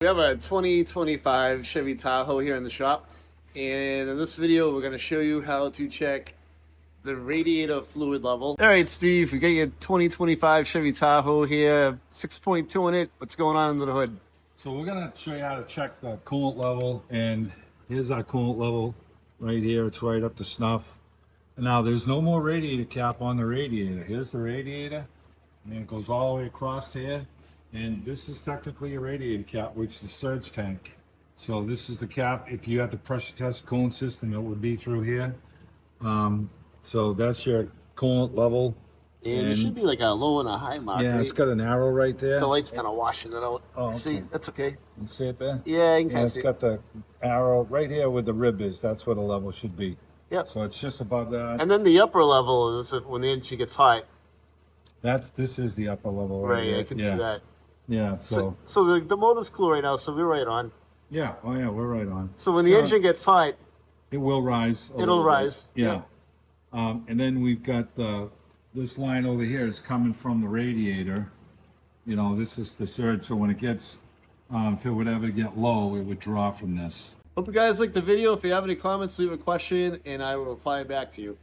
We have a 2025 Chevy Tahoe here in the shop, and in this video we're going to show you how to check the radiator fluid level. All right, Steve, we got your 2025 Chevy Tahoe here, 6.2 in it. What's going on under the hood? So we're going to show you how to check the coolant level, and here's our coolant level right here. It's right up to snuff. Now there's no more radiator cap on the radiator. Here's the radiator, and it goes all the way across here. And this is technically a radiator cap, which is the surge tank. So this is the cap. If you have the pressure test coolant system, it would be through here. So that's your coolant level. And it should be like a low and a high mark. Yeah, right? It's got an arrow right there. The light's kind of washing it out. Oh, okay. See, that's okay. You see it there? Yeah, you can kind of It's see it. got the arrow right here where the rib is. That's where the level should be. Yep. So it's just above that. And then the upper level is if when the engine gets hot. This is the upper level. Right, there. I can see that. Yeah. So the motor's cool right now, so we're right on. Yeah. Oh yeah, we're right on. So when the engine gets hot, it will rise. It'll rise. Yeah. And then we've got this line over here is coming from the radiator. You know, this is the surge. So when it gets, if it would ever get low, it would draw from this. Hope you guys liked the video. If you have any comments, leave a question and I will reply back to you.